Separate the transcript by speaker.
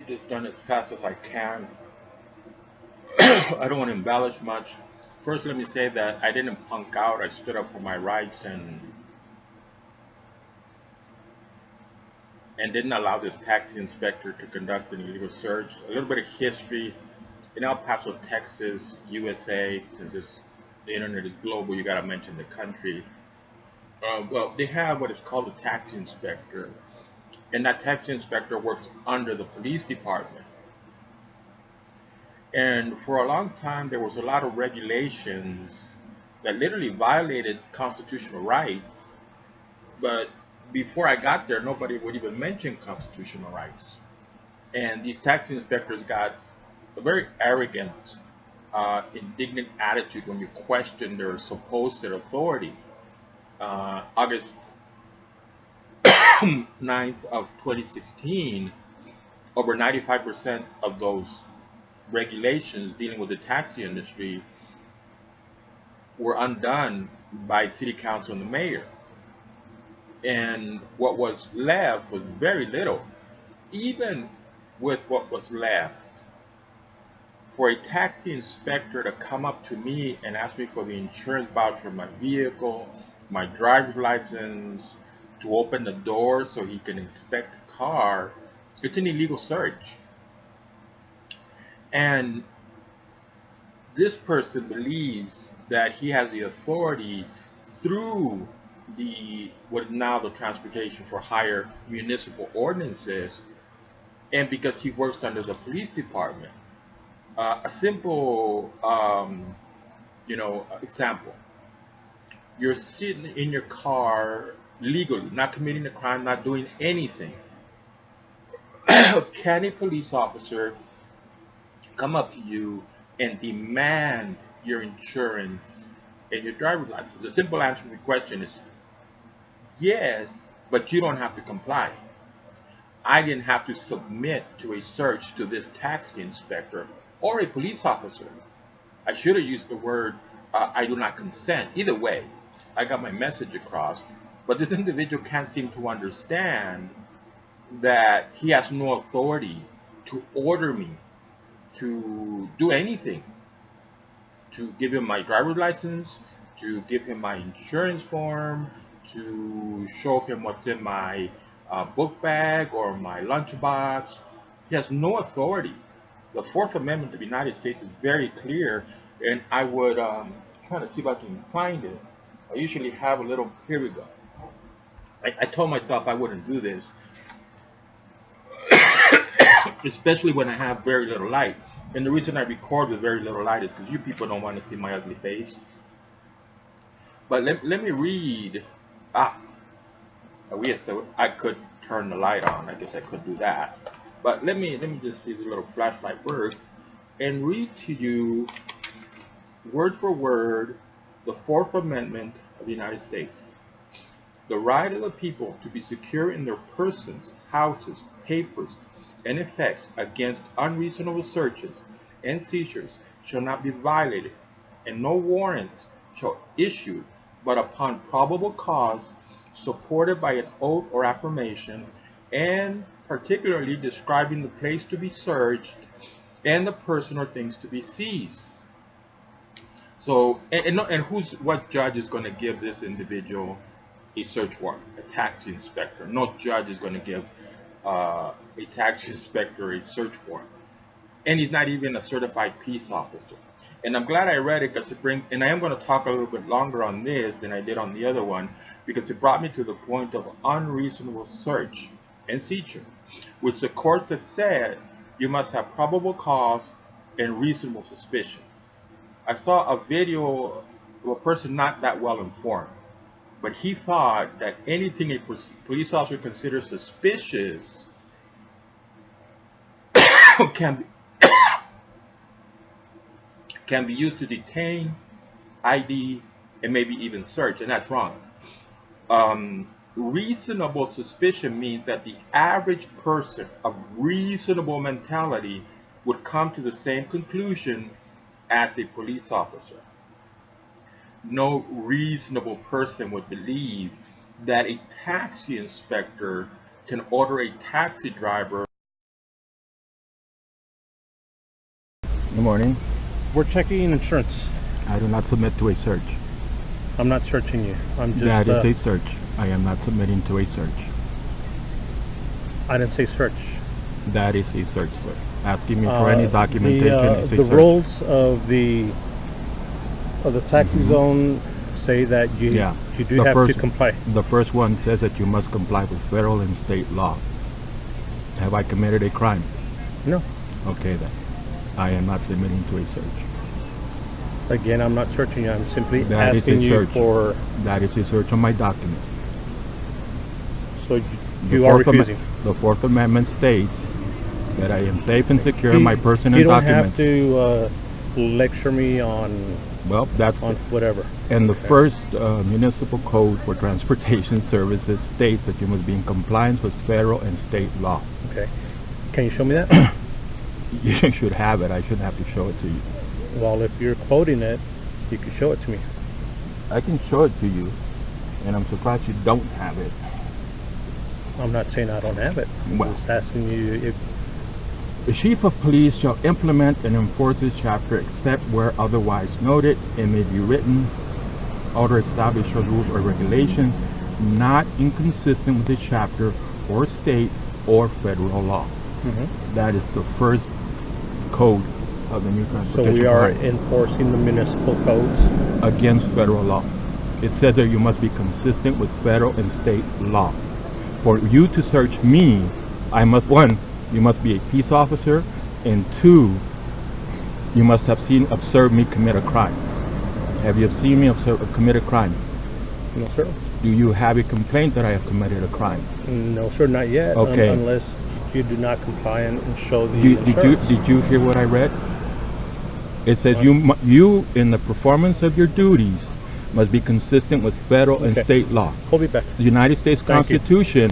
Speaker 1: this done as fast as I can. I don't want to embellish much. First, let me say that I didn't punk out. I stood up for my rights and didn't allow this taxi inspector to conduct an illegal search. A little bit of history. In El Paso, Texas, USA, since the internet is global, you got to mention the country. Well, they have what is called a taxi inspector, and that taxi inspector works under the police department. And for a long time, there was a lot of regulations that literally violated constitutional rights. But before I got there, nobody would even mention constitutional rights. And these taxi inspectors got a very arrogant, indignant attitude when you question their supposed authority. August 9th of 2016, over 95% of those regulations dealing with the taxi industry were undone by city council and the mayor. And what was left was very little. Even with what was left, for a taxi inspector to come up to me and ask me for the insurance voucher of my vehicle, my driver's license, to open the door so he can inspect the car, it's an illegal search. And this person believes that he has the authority through what is now the transportation for hire municipal ordinances, and because he works under the police department. A simple example: you're sitting in your car legally, not committing a crime, not doing anything. Can a police officer come up to you and demand your insurance and your driver's license? The simple answer to the question is yes, but you don't have to comply. I didn't have to submit to a search to this taxi inspector or a police officer. I should have used the word I do not consent. Either way, I got my message across. But this individual can't seem to understand that he has no authority to order me to do anything, to give him my driver's license, to give him my insurance form, to show him what's in my book bag or my lunchbox. He has no authority. The Fourth Amendment of the United States is very clear, and I would try to see if I can find it. I usually have a little, here we go. I told myself I wouldn't do this, especially when I have very little light. And the reason I record with very little light is because you people don't want to see my ugly face. But let me read. Yes, so I could turn the light on. I guess I could do that. But let me just see if the little flashlight works and read to you word for word the Fourth Amendment of the United States. The right of the people to be secure in their persons, houses, papers, and effects against unreasonable searches and seizures shall not be violated, and no warrant shall issue but upon probable cause, supported by an oath or affirmation, and particularly describing the place to be searched and the person or things to be seized. So, what judge is going to give this individual a search warrant? A taxi inspector. No judge is going to give a taxi inspector a search warrant. And he's not even a certified peace officer. And I'm glad I read it because and I am going to talk a little bit longer on this than I did on the other one, because it brought me to the point of unreasonable search and seizure, which the courts have said you must have probable cause and reasonable suspicion. I saw a video of a person not that well informed, but he thought that anything a police officer considers suspicious can be used to detain, ID, and maybe even search, and that's wrong. Reasonable suspicion means that the average person of reasonable mentality would come to the same conclusion as a police officer. No reasonable person would believe that a taxi inspector can order a taxi driver
Speaker 2: Good morning.
Speaker 3: We're checking insurance.
Speaker 2: I do not submit to a search.
Speaker 3: I'm not searching you. I'm just.
Speaker 2: That is a search. I am not submitting to a search.
Speaker 3: I didn't say search.
Speaker 2: That is a search, sir. Asking me for any documentation is a
Speaker 3: the
Speaker 2: search.
Speaker 3: rules of the taxi zone say that you do have to comply.
Speaker 2: The first one says that you must comply with federal and state law. Have I committed a crime?
Speaker 3: No.
Speaker 2: Okay then. I am not submitting to a search.
Speaker 3: Again, I'm not searching you. I'm simply
Speaker 2: That is
Speaker 3: asking
Speaker 2: a
Speaker 3: you
Speaker 2: search.
Speaker 3: for.
Speaker 2: That is a search on my documents.
Speaker 3: So you are refusing.
Speaker 2: The Fourth Amendment states that I am safe and secure in my person and documents.
Speaker 3: You don't have to lecture me on.
Speaker 2: Well, that's
Speaker 3: on whatever.
Speaker 2: And the first municipal code for transportation services states that you must be in compliance with federal and state law.
Speaker 3: Okay. Can you show me that?
Speaker 2: You should have it. I shouldn't have to show it to you.
Speaker 3: Well, if you're quoting it, you can show it to me.
Speaker 2: I can show it to you, and I'm surprised you don't have it.
Speaker 3: I'm not saying I don't have it.
Speaker 2: Well,
Speaker 3: I'm just asking you if...
Speaker 2: The Chief of Police shall implement and enforce this chapter except where otherwise noted. It may be written, order established rules or regulations not inconsistent with the chapter or state or federal law. That is the first code of the new transportation.
Speaker 3: So we are enforcing the municipal codes
Speaker 2: against federal law. It says that you must be consistent with federal and state law. For you to search me, I must, one, you must be a peace officer, and two, you must have observed me commit a crime. Have you seen me commit a crime?
Speaker 3: No, sir.
Speaker 2: Do you have a complaint that I have committed a crime?
Speaker 3: No, sir, not yet.
Speaker 2: Okay.
Speaker 3: Unless you do not comply and show the
Speaker 2: did you hear what I read? It says you in the performance of your duties must be consistent with federal and state law.
Speaker 3: Hold me back.
Speaker 2: The United States Constitution